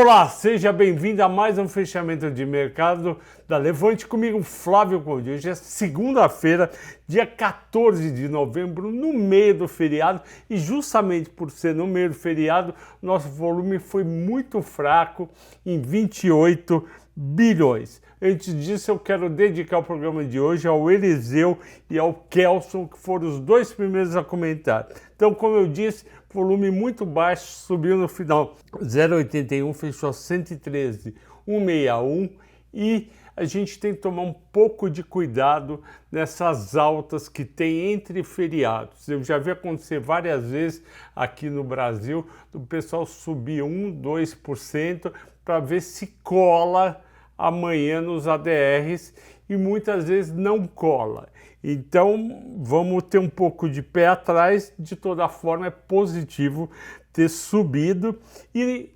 Olá, seja bem-vindo a mais um fechamento de mercado da Levante comigo, Flávio Conde. Hoje é segunda-feira, dia 14 de novembro, no meio do feriado, e justamente por ser no meio do feriado, nosso volume foi muito fraco em 28 bilhões. Antes disso, eu quero dedicar o programa de hoje ao Eliseu e ao Kelson, que foram os dois primeiros a comentar. Então, como eu disse, volume muito baixo, subiu no final 0,81, fechou 113,161 e a gente tem que tomar um pouco de cuidado nessas altas que tem entre feriados. Eu já vi acontecer várias vezes aqui no Brasil, do pessoal subir 1, 2% para ver se cola amanhã nos ADRs e muitas vezes não cola. Então vamos ter um pouco de pé atrás. De toda forma é positivo ter subido e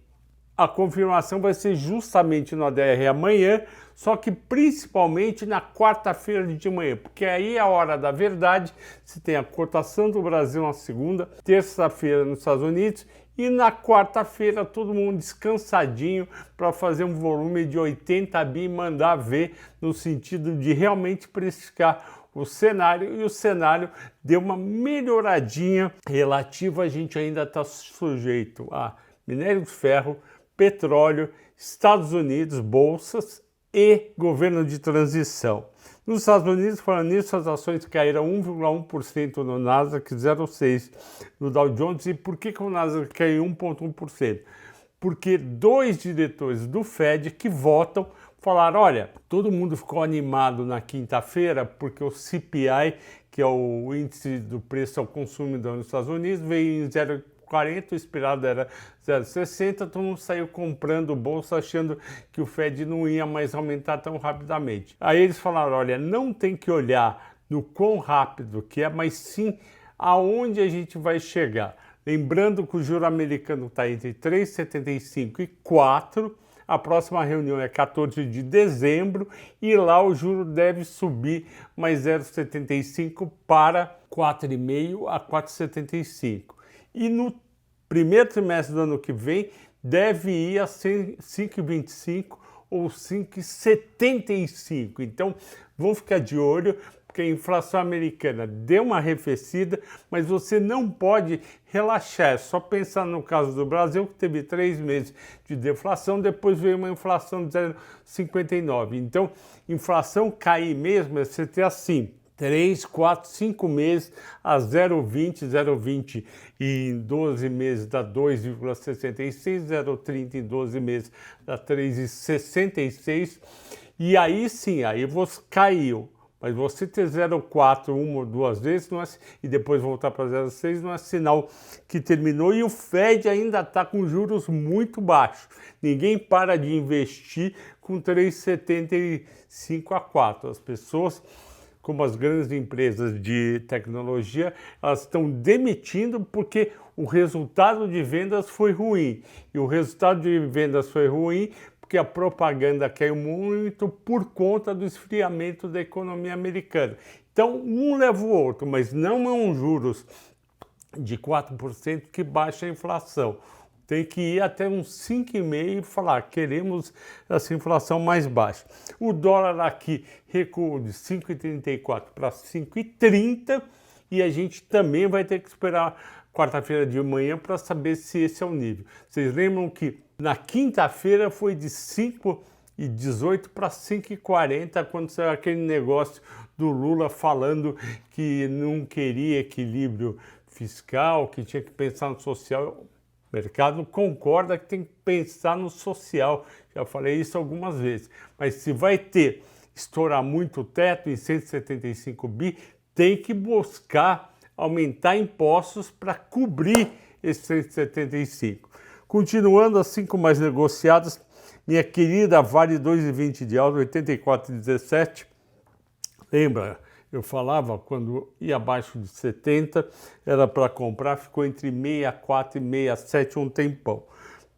a confirmação vai ser justamente no ADR amanhã, só que principalmente na quarta-feira de manhã, porque aí é a hora da verdade. Se tem a cotação do Brasil na segunda, terça-feira nos Estados Unidos e na quarta-feira todo mundo descansadinho para fazer um volume de 80 bi e mandar ver, no sentido de realmente precificar o cenário, e o cenário deu uma melhoradinha relativa. A gente ainda está sujeito a minério de ferro, petróleo, Estados Unidos, bolsas e governo de transição. Nos Estados Unidos, falando nisso, as ações caíram 1,1% no Nasdaq, 0,6% no Dow Jones. E por que o Nasdaq caiu 1,1%? Porque dois diretores do Fed que votam falaram: olha, todo mundo ficou animado na quinta-feira porque o CPI, que é o índice do preço ao consumidor nos Estados Unidos, veio em 0,40, o esperado era 0,60, todo mundo saiu comprando bolsa achando que o Fed não ia mais aumentar tão rapidamente. Aí eles falaram: olha, não tem que olhar no quão rápido que é, mas sim aonde a gente vai chegar. Lembrando que o juro americano está entre 3,75 e 4, a próxima reunião é 14 de dezembro e lá o juro deve subir mais 0,75 para 4,5 a 4,75. E no primeiro trimestre do ano que vem deve ir a 5,25 ou 5,75. Então vamos ficar de olho, porque a inflação americana deu uma arrefecida, mas você não pode relaxar. É só pensar no caso do Brasil, que teve 3 meses de deflação, depois veio uma inflação de 0,59. Então, inflação cair mesmo é você ter assim 3, 4, 5 meses a 0,20, 0,20 em 12 meses dá 2,66, 0,30 em 12 meses dá 3,66, e aí sim, aí você caiu. Mas você ter 0,4 uma ou duas vezes não é, e depois voltar para 0,6 não é sinal que terminou. E o Fed ainda está com juros muito baixos. Ninguém para de investir com 3,75 a 4. As pessoas, como as grandes empresas de tecnologia, elas estão demitindo porque o resultado de vendas foi ruim. E o resultado de vendas foi ruim porque a propaganda caiu muito por conta do esfriamento da economia americana. Então, um leva o outro, mas não é um juros de 4% que baixa a inflação. Tem que ir até uns 5,5% e falar: queremos essa inflação mais baixa. O dólar aqui recuou de 5,34 para 5,30 e a gente também vai ter que esperar quarta-feira de manhã para saber se esse é o nível. Vocês lembram que na quinta-feira foi de 5,18 para 5,40, quando saiu aquele negócio do Lula falando que não queria equilíbrio fiscal, que tinha que pensar no social. O mercado concorda que tem que pensar no social, já falei isso algumas vezes, mas se vai ter estourar muito o teto em 175 bi, tem que buscar aumentar impostos para cobrir esses 175. Continuando as 5 mais negociadas, minha querida Vale 2,20 de alta, 84,17. Lembra, eu falava quando ia abaixo de 70, era para comprar, ficou entre 64 e 67 um tempão.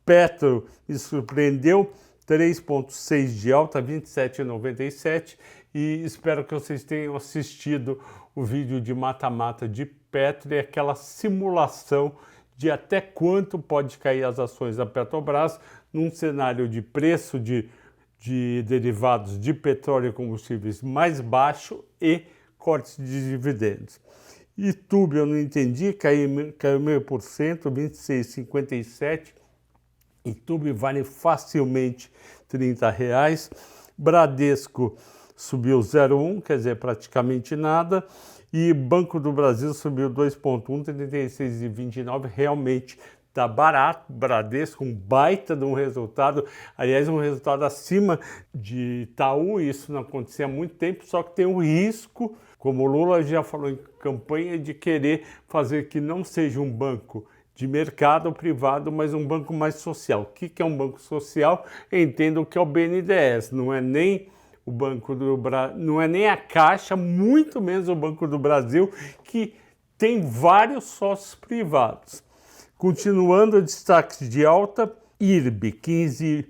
Petro me surpreendeu, 3,6 de alta, 27,97, e espero que vocês tenham assistido o vídeo de mata-mata de Petro e aquela simulação de até quanto pode cair as ações da Petrobras num cenário de preço de derivados de petróleo e combustíveis mais baixo e cortes de dividendos. YouTube eu não entendi, caiu 0,5%, 26,57. YouTube vale facilmente R$30. Bradesco subiu 0,1, quer dizer, praticamente nada. E Banco do Brasil subiu 2,1, 36,29. Realmente está barato. Bradesco, um baita de um resultado. Aliás, um resultado acima de Itaú. Isso não acontecia há muito tempo, só que tem um risco, como o Lula já falou em campanha, de querer fazer que não seja um banco de mercado privado, mas um banco mais social. O que é um banco social? Eu entendo que é o BNDES, não é nem o Banco do Brasil, não é nem a Caixa, muito menos o Banco do Brasil, que tem vários sócios privados. Continuando, destaques de alta, IRB 15,80,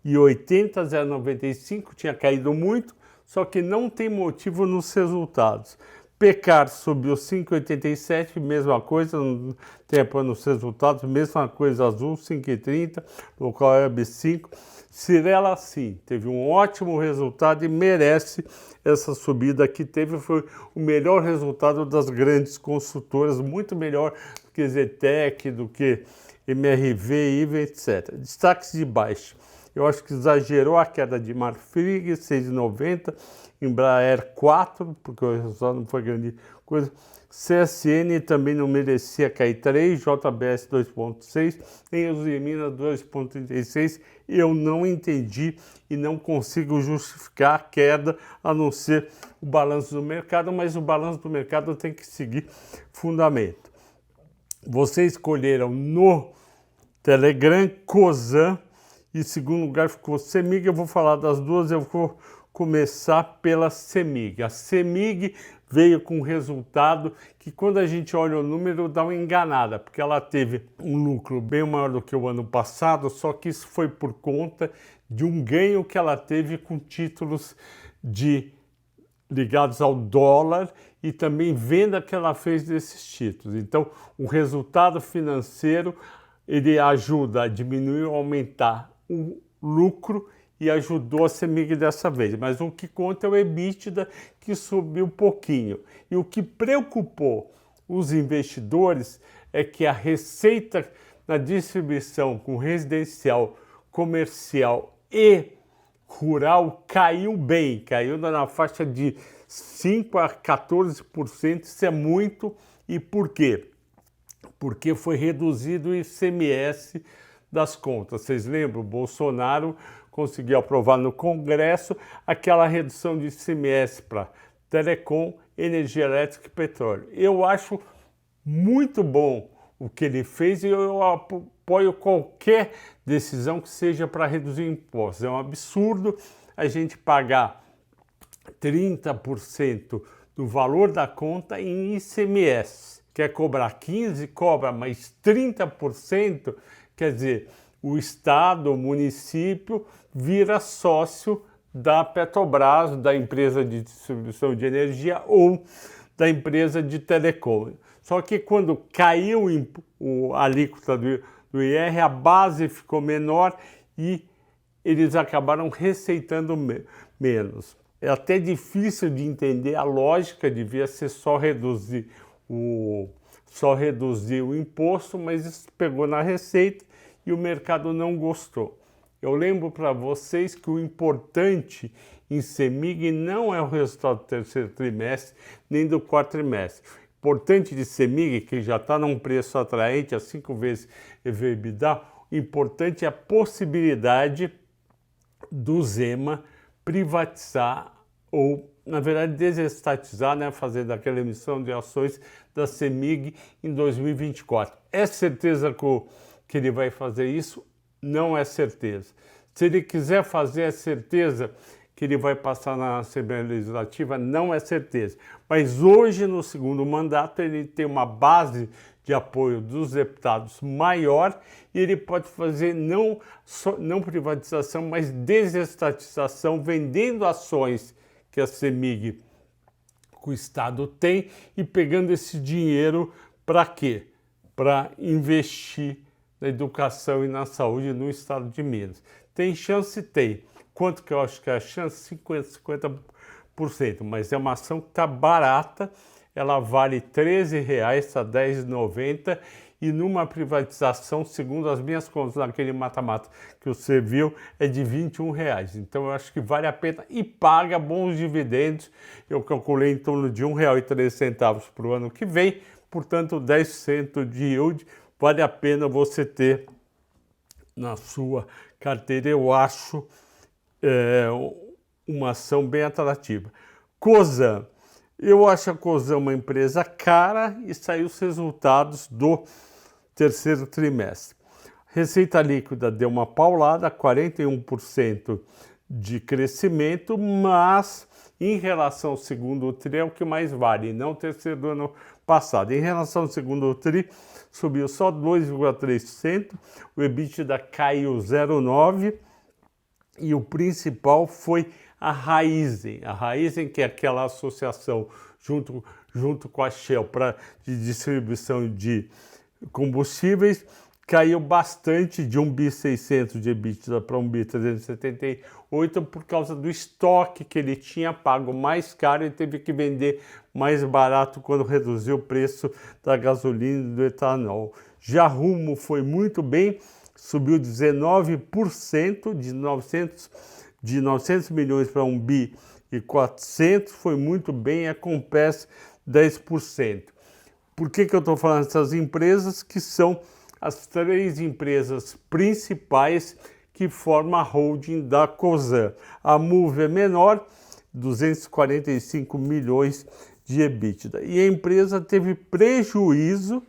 0,95, tinha caído muito, só que não tem motivo nos resultados. Pecar subiu 5,87, mesma coisa, não tem apoio nos resultados, mesma coisa Azul, 5,30, Local Web 5. Cyrela sim, teve um ótimo resultado e merece essa subida que teve, foi o melhor resultado das grandes consultoras, muito melhor do que Zetec, do que MRV, IVA, etc. Destaques de baixa. Eu acho que exagerou a queda de Marfrig, 6,90, Embraer 4, porque o resultado não foi grande coisa. CSN também não merecia cair 3, JBS 2,6, nem Usiminas 2,36. Eu não entendi e não consigo justificar a queda, a não ser o balanço do mercado, mas o balanço do mercado tem que seguir fundamento. Vocês escolheram no Telegram Cosan e em segundo lugar ficou CEMIG. Eu vou falar das duas, eu vou começar pela CEMIG. A CEMIG veio com um resultado que, quando a gente olha o número, dá uma enganada, porque ela teve um lucro bem maior do que o ano passado, só que isso foi por conta de um ganho que ela teve com títulos ligados ao dólar e também venda que ela fez desses títulos. Então, o resultado financeiro, ele ajuda a diminuir ou aumentar o lucro e ajudou a CEMIG dessa vez. Mas o que conta é o EBITDA, que subiu um pouquinho. E o que preocupou os investidores é que a receita na distribuição com residencial, comercial e rural caiu bem, caiu na faixa de 5% a 14%, isso é muito. E por quê? Porque foi reduzido o ICMS das contas. Vocês lembram? O Bolsonaro conseguiu aprovar no Congresso aquela redução de ICMS para telecom, energia elétrica e petróleo. Eu acho muito bom o que ele fez e eu apoio qualquer decisão que seja para reduzir impostos. É um absurdo a gente pagar 30% do valor da conta em ICMS. Quer cobrar 15%, cobra, mas 30%, quer dizer, o Estado, o município, vira sócio da Petrobras, da empresa de distribuição de energia ou da empresa de telecom. Só que quando caiu a alíquota do IR, a base ficou menor e eles acabaram receitando menos. É até difícil de entender a lógica, devia ser só reduzir o imposto, mas isso pegou na receita e o mercado não gostou. Eu lembro para vocês que o importante em CEMIG não é o resultado do terceiro trimestre, nem do quarto trimestre. O importante de CEMIG, que já está num preço atraente, a 5 vezes EV/EBITDA, o importante é a possibilidade do Zema privatizar ou, na verdade, desestatizar, né, fazer daquela emissão de ações da CEMIG em 2024. É certeza que ele vai fazer isso? Não é certeza. Se ele quiser fazer, é certeza que ele vai passar na Assembleia Legislativa? Não é certeza. Mas hoje, no segundo mandato, ele tem uma base de apoio dos deputados maior e ele pode fazer não privatização, mas desestatização, vendendo ações que a CEMIG, que o Estado tem, e pegando esse dinheiro para quê? Para investir na educação e na saúde no estado de Minas. Tem chance? Tem. Quanto que eu acho que é a chance? 50%, mas é uma ação que está barata, ela vale R$ 13,00, está R$ 10,90, e numa privatização, segundo as minhas contas, naquele mata-mata que você viu, é de R$ 21,00. Então eu acho que vale a pena e paga bons dividendos. Eu calculei em torno de R$ 1,13 para o ano que vem, portanto 10% de yield, vale a pena você ter na sua carteira, eu acho uma ação bem atrativa. Cosan, eu acho a Cosan uma empresa cara e saiu os resultados do terceiro trimestre. Receita líquida deu uma paulada, 41% de crescimento, mas em relação ao segundo tri é o que mais vale, não o terceiro do ano passado. Em relação ao segundo tri, subiu só 2,3%, o EBITDA caiu 0,9%, e o principal foi a Raízen. A Raízen, que é aquela associação junto com a Shell de distribuição de combustíveis, caiu bastante de 1.600 bi de EBITDA para 1.378 por causa do estoque que ele tinha pago mais caro e teve que vender mais barato quando reduziu o preço da gasolina e do etanol. Já Rumo foi muito bem, subiu 19% de 900 milhões para 1.400 bi, foi muito bem, a Compass 10%. Por que eu estou falando dessas empresas? Que são as três empresas principais que formam a holding da Cosan. A Moove é menor, 245 milhões de EBITDA. E a empresa teve prejuízo,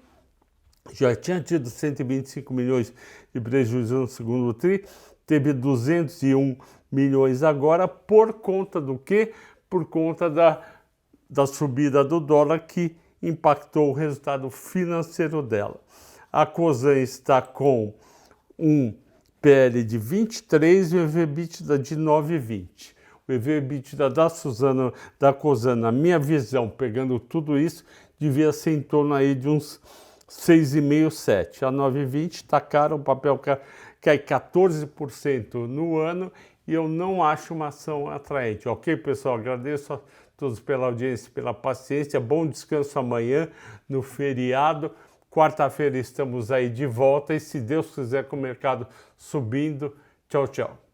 já tinha tido 125 milhões de prejuízo no segundo tri, teve 201 milhões agora, por conta do quê? Por conta da subida do dólar que impactou o resultado financeiro dela. A Cosan está com um PL de 23 e o EV/EBITDA de 9,20. O EV/EBITDA da Cosan, na minha visão, pegando tudo isso, devia ser em torno aí de uns 6,5, 7. A 9,20 está caro, o papel cai 14% no ano e eu não acho uma ação atraente. Ok, pessoal? Agradeço a todos pela audiência, pela paciência. Bom descanso amanhã no feriado. Quarta-feira estamos aí de volta e, se Deus quiser, com o mercado subindo. Tchau, tchau.